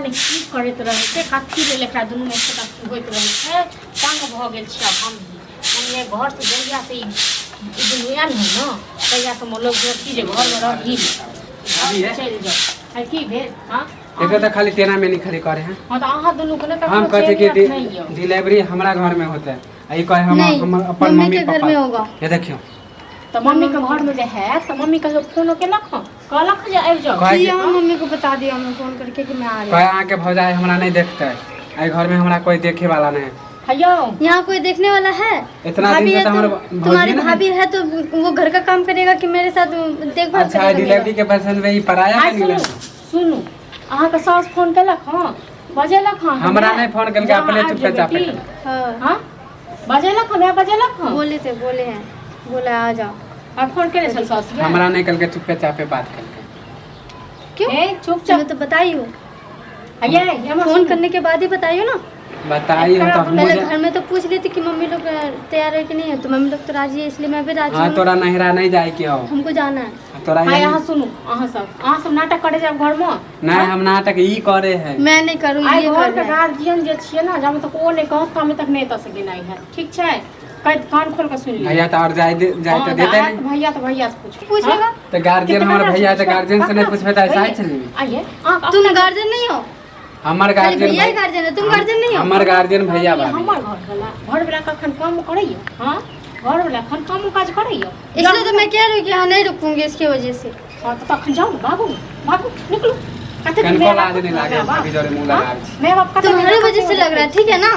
ने की करैत रहे से कथी लेल एकरा दुनू में से कथी होइत रहे से तंग भ गेल छी हम ये घर से जइया से दुनू आन है न तइया से हम लोग की जे घर में रही चल जाओ है की भेल हां एगो तो खाली तेना में नहीं खड़ी करे हैं हां तो आहा दुनू के न हम कहते कि डिलीवरी हमरा घर में होता है आई कहे हम अपन मम्मी के घर में होगा ये देखियो तो मम्मी के घर में जे है तो मम्मी का फोन के लख कहलक जे आबि जाओ कि हम मम्मी को बता दिया हमने फोन करके कि मैं आ रही हूं कहे आके भौजाई हमरा नहीं देखता है आई घर में हमरा कोई देखे वाला नहीं हयो यहाँ कोई देखने वाला है इतना दिन से हमारे तुम्हारी भाभी है तो वो घर का काम करेगा कि मेरे साथ देखभाल अच्छा डिलीवरी के पसंद में ही पराया है नहीं सुनो अहाँ का सास फोन केलक हां बजेलक हां हमरा नहीं फोन करके अपने चुपचाप चापे हां बजेलक हां बजेलक हां बोले हैं बोला आ जाओ और फोन करे चल सास हमरा नहीं करके चुपचाप चापे बात करके क्यों ए चुपचाप तो बताइयो ये फोन करने के बाद ही बताइयो ना बताइए तो हम पहले घर में तो पूछ लेती कि मम्मी लोग तैयार है कि नहीं है तो मम्मी लोग तो राजी है इसलिए मैं भी राजी हूं। हां तोरा नहिरा नहीं जाए के हो हमको जाना है तोरा यहां सुनो अहां सब नाटक करे जब घर में नहीं हम नाटक ई करे है मैं नहीं करूं ये घर के गार्जियन जे छिए ना जब तक ओ नहीं कहत हम तक नहीं त सके नहीं है ठीक छै कान खोल के सुन ले भैया तो और जाए तो देते नहीं भैया से पूछेगा तो गार्जियन हमारे भैया तो गार्जियन से नहीं पूछबे त ऐसा ही चली आइए तुम गार्जियन नहीं हो हमर गार्जियन भैया गार्जियन है तुम गार्जियन नहीं हो हमर गार्जियन भैया बा हमर घर वाला कखन काम करैयो हां घर वाला खन काम काज करैयो इसलिए तो मैं कह रही हूं कि हां नहीं रुकूंगी इसकी वजह से हां तो तखन जाओ बाबू निकलो कनको लाज नहीं लागे अभी जोरे मुंह लगा मैं बाप का तुम्हारी वजह से लग रहा है ठीक है ना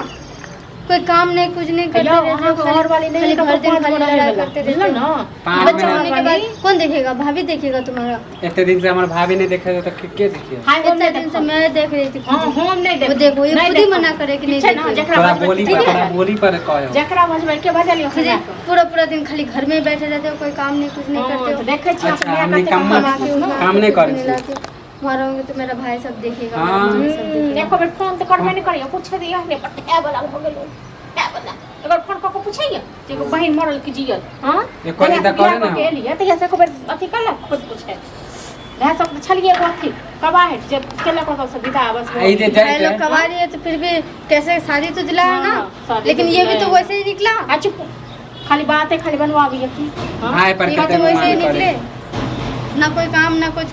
कोई काम नहीं कुछ नहीं करते रहते घर वाली नहीं घर दिन खाली लड़ाई करते रहते ना बच्चा होने के बाद कौन देखेगा भाभी देखेगा तुम्हारा इतने दिन से हमारे भाभी नहीं देखे तो के देखिए इतने दिन से मैं देख रही थी हम नहीं वो देखो ये खुद ही मना करे कि नहीं थोड़ा बोली पर कहो जकरा बजबै के बजा लियो पूरा दिन खाली घर में बैठे रहते हो कोई काम नहीं कुछ नहीं करते हो देखे छी अच्छा हमने काम नहीं करे मारोगे तो मेरा भाई सब देखेगा देखो बेट फोन तो करबे नहीं करियो पूछ दिया ने पटे वाला हो गेलो क्या वाला अगर फोन को पूछिए जे बहन मरल की जियल हां ये कोनी त करे ना के लिए तो ऐसे को अथी कर खुद पूछे रह सब छलिए को अथी कबाहट जब केला को सब विदा बस आई जे जाए लोग कबाड़ी है तो फिर भी कैसे शादी तो दिलाया ना लेकिन ये भी तो वैसे ही निकला चुप खाली बातें खाली बनवावी है हां पर तो वैसे ही निकले ना कोई काम ना कुछ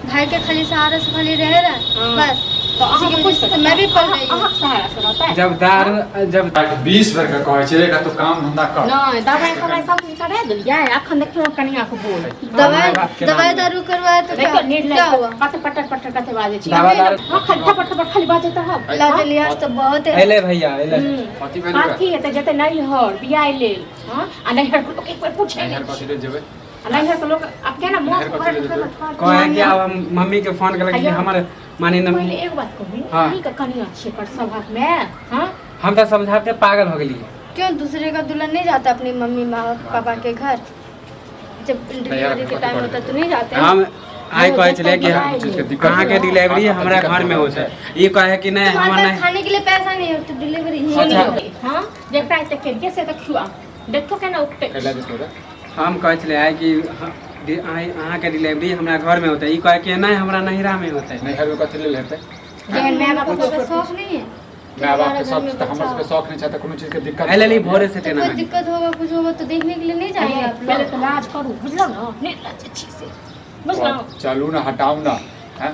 भाई के खाली सहारा से खाली रह रहा बस तो अहाँ कुछ तो मैं भी पढ़ रही हूं सहारा से रहता है जब 20 भर का कहै छै तो काम धंधा कर नहीं दवाई सब करे दिलिया अखन देखियो कनिया को बोल दवाई दारू करवाया तो क्या हुआ पट कते बाजे छी दवा खाली पट खाली बाजे त हम लाज लिहाज तो बहुत है एले भैया एले कथि भेल कथी है त जते नहीं हर बियाह लेल हां आ नहीं हर को एक बार पूछे नहर कथि ले जेबै नहीं हर को लोग अब क्या ना मोह कहे कि अब हम मम्मी के फोन करलक कि हमारे माने न पहले एक बात कहूं नहीं का कनिया छे पर सभा में हां हम तो समझा के पागल हो गेली क्यों दूसरे का दुल्हन नहीं जाता अपनी मम्मी माँ पापा के घर जब डिलीवरी के टाइम होता तो नहीं जाते हम आई कहे चले कि कहाँ के डिलीवरी हमारा घर में होता है ये कहे कि नहीं हमारा नहीं खाने के लिए पैसा नहीं है तो डिलीवरी ही नहीं होगी हां देखता है के कैसे देखुआ देखो केना उठते कैला देखो हम कहे चले आए कि अहाँ के डिलीवरी हमारा घर में होता है ये कहे कि नहीं हमारा नहिरा में होता है नहर में कथि ले लेते जहन मैं बाप को शौक नहीं है माँ बाप के शौक तो हमर के शौक नहीं छै त कोनो चीज के दिक्कत एले ली भोरे से टेना कोई दिक्कत होगा कुछ होगा तो देखने के लिए नहीं जाएंगे आप पहले तो लाज करू बुझलो ना नहीं लाज अच्छी से बुझलो चलू ना हटाऊ ना हैं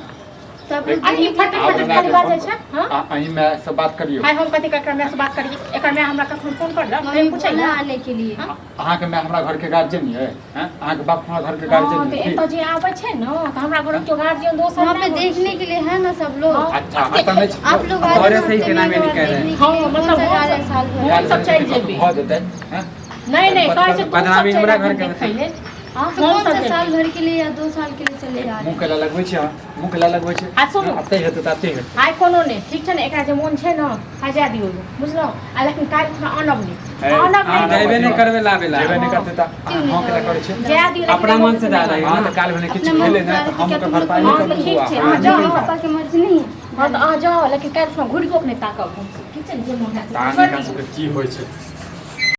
तब आई फटाफट खाली बाजे छै हां अहीं में से बात करियो हाय हम कथि कर में से बात करिए एकर में हमरा कखन फोन कर ला मैं पूछै ना आने के लिए अहाँ के मैं हमरा घर के गार्जियन है हैं अहाँ के बाप हमरा घर के गार्जियन तो है एतो जे आबै छै न त हमरा घर के गार्जियन दोस्त वहाँ पे देखने के लिए है ना सब लोग अच्छा आता नहीं आप लोग भोरे से ही केना में नहीं कह रहे हां मतलब जा रहे साल भर हम सब चल जेबे हो जते हैं नहीं कहे छै बदनामी हमरा घर के खैले हां तो कौन सा साल भर के लिए या 2 साल के लिए चले जा रहे मुंह केला लगबै छै मुंह केला लगबै छै आ सुन आते हेतै ताते हेतै हाय कोनो ने ठीक छै ने एकरा जे मोन छै न हजा दियो बुझलो आ लेकिन काल थोड़ा अनब हां देबे नहीं करबे लावेला जेबे नहीं करते त हां केला करे छै जा दियो अपना मन से जा रही हां त काल भने किछ भेले ना त हम के भरपाई नहीं कर ठीक छै बुआ आ जाओ पापा की मर्जी नहीं है हां त आ जाओ लेकिन काल थोड़ा घुड़ को नहीं ताकब ठीक छै जे मोन है ताने का सब की होय छै